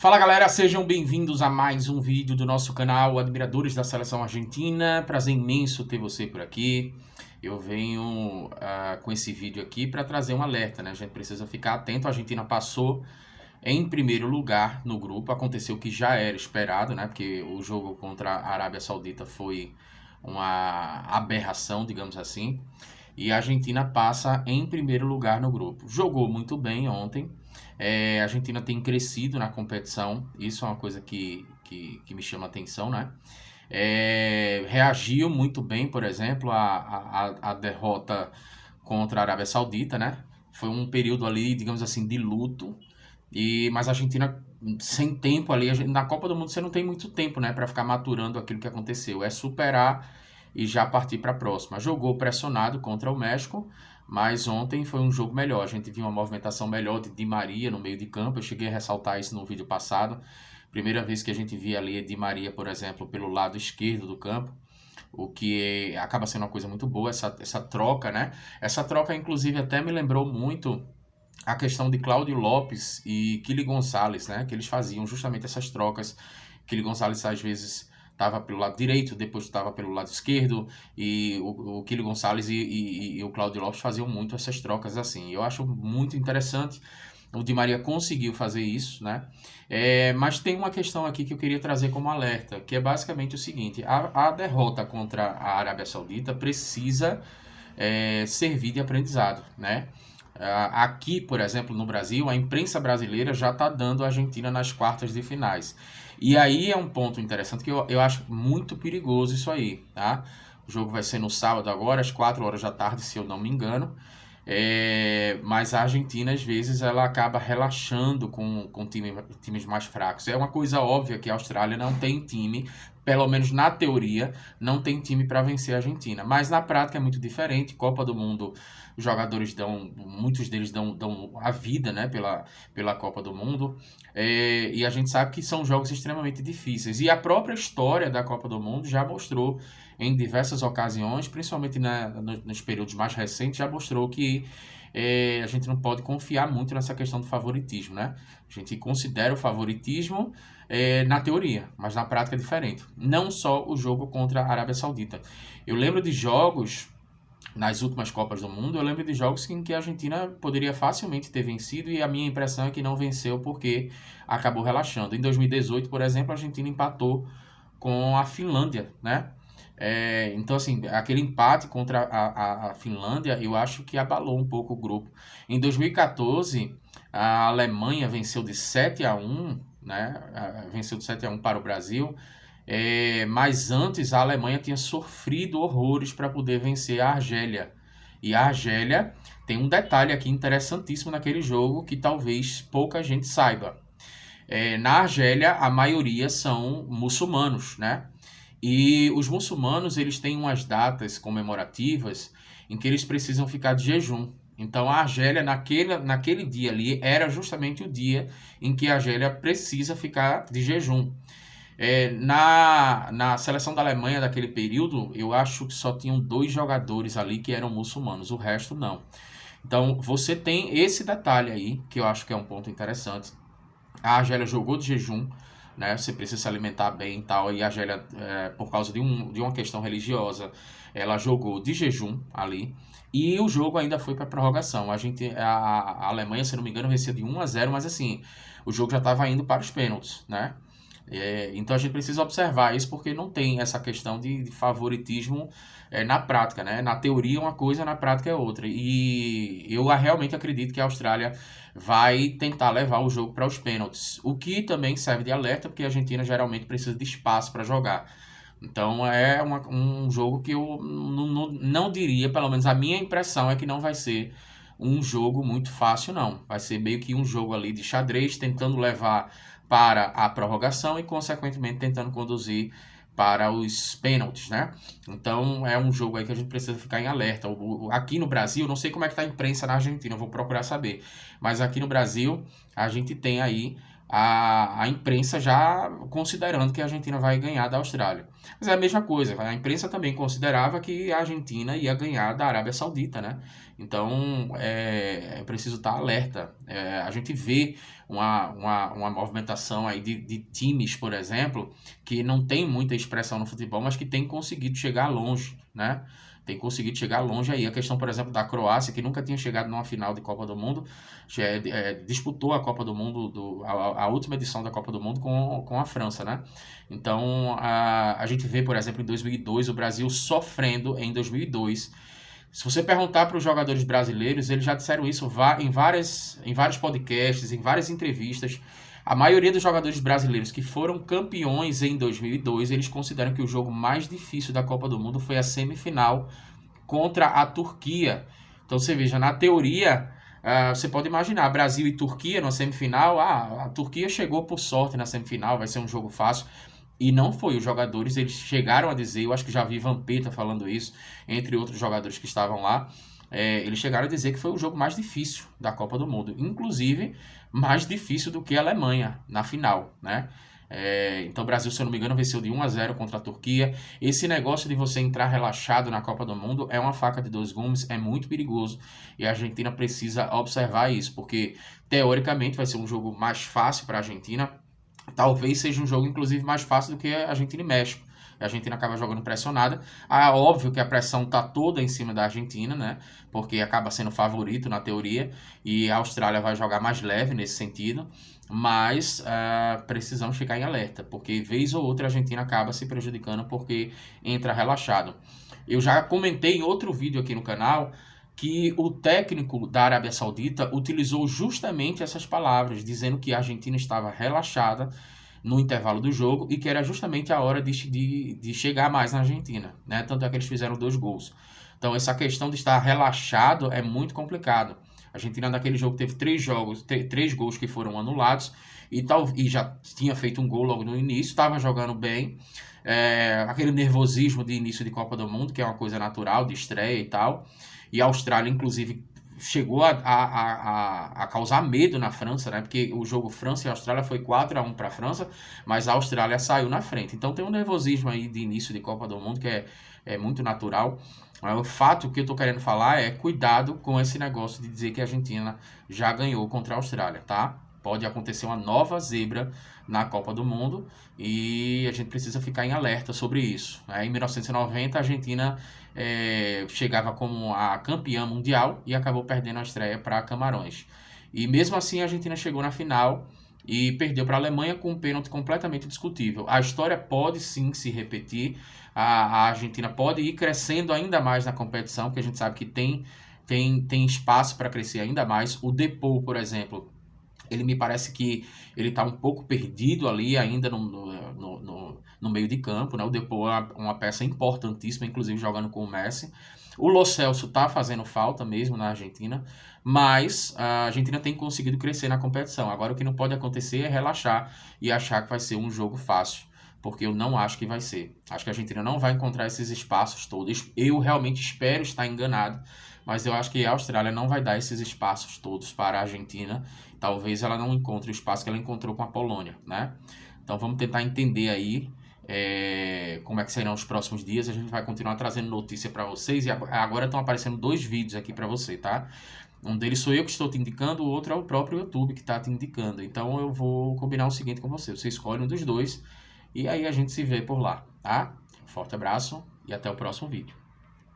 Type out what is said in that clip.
Fala galera, sejam bem-vindos a mais um vídeo do nosso canal Admiradores da Seleção Argentina. Prazer imenso ter você por aqui. Eu venho com esse vídeo aqui para trazer um alerta, né? A gente precisa ficar atento. A Argentina passou em primeiro lugar no grupo. Aconteceu o que já era esperado, né? Porque o jogo contra a Arábia Saudita foi uma aberração, digamos assim. E a Argentina passa em primeiro lugar no grupo. Jogou muito bem ontem. A Argentina tem crescido na competição, isso é uma coisa que me chama atenção, né? Reagiu muito bem, por exemplo, à derrota contra a Arábia Saudita, né? Foi um período ali, digamos assim, de luto, mas a Argentina sem tempo ali, na Copa do Mundo você não tem muito tempo, né, para ficar maturando aquilo que aconteceu, é superar e já partir para a próxima. Jogou pressionado contra o México, mas ontem foi um jogo melhor. A gente viu uma movimentação melhor de Di Maria no meio de campo. Eu cheguei a ressaltar isso no vídeo passado. Primeira vez que a gente via ali Di Maria, por exemplo, pelo lado esquerdo do campo, o que acaba sendo uma coisa muito boa, essa troca, né? Essa troca, inclusive, até me lembrou muito a questão de Cláudio Lopes e Kili Gonçalves, né? Que eles faziam justamente essas trocas. Kili Gonçalves às vezes estava pelo lado direito, depois estava pelo lado esquerdo, e o Kili Gonçalves e o Cláudio Lopes faziam muito essas trocas assim. Eu acho muito interessante. O Di Maria conseguiu fazer isso, né? Mas tem uma questão aqui que eu queria trazer como alerta, que é basicamente o seguinte: a derrota contra a Arábia Saudita precisa servir de aprendizado, né? Aqui, por exemplo, no Brasil, a imprensa brasileira já está dando a Argentina nas quartas de finais. E aí é um ponto interessante que eu acho muito perigoso isso aí, tá? O jogo vai ser no sábado agora, às 4 horas da tarde, se eu não me engano. Mas a Argentina, às vezes, ela acaba relaxando com times mais fracos. É uma coisa óbvia que a Austrália não tem time, pelo menos na teoria, não tem time para vencer a Argentina. Mas na prática é muito diferente. Copa do Mundo, os jogadores muitos deles dão a vida, né, pela Copa do Mundo. E a gente sabe que são jogos extremamente difíceis. E a própria história da Copa do Mundo já mostrou em diversas ocasiões, principalmente nos períodos mais recentes, já mostrou que a gente não pode confiar muito nessa questão do favoritismo, né? A gente considera o favoritismo na teoria, mas na prática é diferente. Não só o jogo contra a Arábia Saudita. Eu lembro de jogos nas últimas Copas do Mundo, eu lembro de jogos em que a Argentina poderia facilmente ter vencido, e a minha impressão é que não venceu porque acabou relaxando. Em 2018, por exemplo, a Argentina empatou com a Finlândia, né? Então, assim, aquele empate contra a Finlândia, eu acho que abalou um pouco o grupo. Em 2014, a Alemanha venceu de 7-1, né? Venceu de 7-1 para o Brasil. Mas antes, a Alemanha tinha sofrido horrores para poder vencer a Argélia. E a Argélia tem um detalhe aqui interessantíssimo naquele jogo que talvez pouca gente saiba. Na Argélia, a maioria são muçulmanos, né? E os muçulmanos, eles têm umas datas comemorativas em que eles precisam ficar de jejum. Então a Argélia, naquele dia ali, era justamente o dia em que a Argélia precisa ficar de jejum. Na seleção da Alemanha daquele período, eu acho que só tinham 2 jogadores ali que eram muçulmanos, o resto não. Então você tem esse detalhe aí, que eu acho que é um ponto interessante. A Argélia jogou de jejum, né? Você precisa se alimentar bem e tal. E a Argélia, por causa de uma questão religiosa, ela jogou de jejum ali. E o jogo ainda foi para prorrogação. A Alemanha, se não me engano, venceu de 1-0, mas assim, o jogo já estava indo para os pênaltis, né? Então a gente precisa observar isso, porque não tem essa questão de favoritismo na prática, né? Na teoria é uma coisa, na prática é outra. E eu realmente acredito que a Austrália vai tentar levar o jogo para os pênaltis, o que também serve de alerta, porque a Argentina geralmente precisa de espaço para jogar. Então é um jogo que eu não diria, pelo menos a minha impressão é que não vai ser um jogo muito fácil, não. Vai ser meio que um jogo ali de xadrez, tentando levar para a prorrogação e, consequentemente, tentando conduzir para os pênaltis, né? Então é um jogo aí que a gente precisa ficar em alerta. Aqui no Brasil, não sei como é que está a imprensa na Argentina, eu vou procurar saber. Mas aqui no Brasil, a gente tem aí a imprensa já considerando que a Argentina vai ganhar da Austrália. Mas é a mesma coisa, a imprensa também considerava que a Argentina ia ganhar da Arábia Saudita, né? Então é preciso estar alerta. A gente vê uma movimentação aí de times, por exemplo, que não tem muita expressão no futebol, mas que tem conseguido chegar longe, né? Tem conseguido chegar longe aí. A questão, por exemplo, da Croácia, que nunca tinha chegado numa final de Copa do Mundo, disputou a Copa do Mundo, a última edição da Copa do Mundo com a França, né? Então, a gente vê, por exemplo, em 2002, o Brasil sofrendo em 2002. Se você perguntar para os jogadores brasileiros, eles já disseram isso em vários podcasts, em várias entrevistas. A maioria dos jogadores brasileiros que foram campeões em 2002, eles consideram que o jogo mais difícil da Copa do Mundo foi a semifinal contra a Turquia. Então você veja, na teoria, você pode imaginar, Brasil e Turquia na semifinal, a Turquia chegou por sorte na semifinal, vai ser um jogo fácil. E não foi, os jogadores, eles chegaram a dizer, eu acho que já vi Vampeta falando isso, entre outros jogadores que estavam lá, eles chegaram a dizer que foi o jogo mais difícil da Copa do Mundo, inclusive mais difícil do que a Alemanha na final, né? Então o Brasil, se eu não me engano, venceu de 1-0 contra a Turquia. Esse negócio de você entrar relaxado na Copa do Mundo é uma faca de dois gumes, é muito perigoso e a Argentina precisa observar isso, porque teoricamente vai ser um jogo mais fácil para a Argentina. Talvez seja um jogo, inclusive, mais fácil do que a Argentina e México. A Argentina acaba jogando pressionada. Óbvio que a pressão está toda em cima da Argentina, né? Porque acaba sendo favorito na teoria. E a Austrália vai jogar mais leve nesse sentido. Mas precisamos ficar em alerta. Porque vez ou outra a Argentina acaba se prejudicando porque entra relaxado. Eu já comentei em outro vídeo aqui no canal que o técnico da Arábia Saudita utilizou justamente essas palavras, dizendo que a Argentina estava relaxada no intervalo do jogo e que era justamente a hora de chegar mais na Argentina, né? Tanto é que eles fizeram 2 gols. Então essa questão de estar relaxado é muito complicado. A Argentina naquele jogo teve 3 gols que foram anulados e já tinha feito um gol logo no início, estava jogando bem. Aquele nervosismo de início de Copa do Mundo, que é uma coisa natural, de estreia e tal. E a Austrália, inclusive, chegou a causar medo na França, né? Porque o jogo França e Austrália foi 4-1 para a França, mas a Austrália saiu na frente. Então tem um nervosismo aí de início de Copa do Mundo que é muito natural. O fato que eu estou querendo falar é cuidado com esse negócio de dizer que a Argentina já ganhou contra a Austrália, tá? Pode acontecer uma nova zebra na Copa do Mundo e a gente precisa ficar em alerta sobre isso. Em 1990, a Argentina chegava como a campeã mundial e acabou perdendo a estreia para Camarões. E mesmo assim, a Argentina chegou na final e perdeu para a Alemanha com um pênalti completamente discutível. A história pode sim se repetir, a Argentina pode ir crescendo ainda mais na competição, porque a gente sabe que tem espaço para crescer ainda mais. O Depou, por exemplo, ele me parece que ele está um pouco perdido ali ainda no meio de campo, né? O Depou é uma peça importantíssima, inclusive jogando com o Messi. O Lo Celso está fazendo falta mesmo na Argentina, mas a Argentina tem conseguido crescer na competição. Agora o que não pode acontecer é relaxar e achar que vai ser um jogo fácil, porque eu não acho que vai ser. Acho que a Argentina não vai encontrar esses espaços todos. Eu realmente espero estar enganado, mas eu acho que a Austrália não vai dar esses espaços todos para a Argentina. Talvez ela não encontre o espaço que ela encontrou com a Polônia, né? Então vamos tentar entender aí como é que serão os próximos dias. A gente vai continuar trazendo notícia para vocês e agora estão aparecendo 2 vídeos aqui para você, tá? Um deles sou eu que estou te indicando, o outro é o próprio YouTube que está te indicando. Então eu vou combinar o seguinte com você. Você escolhe um dos dois e aí a gente se vê por lá, tá? Forte abraço e até o próximo vídeo.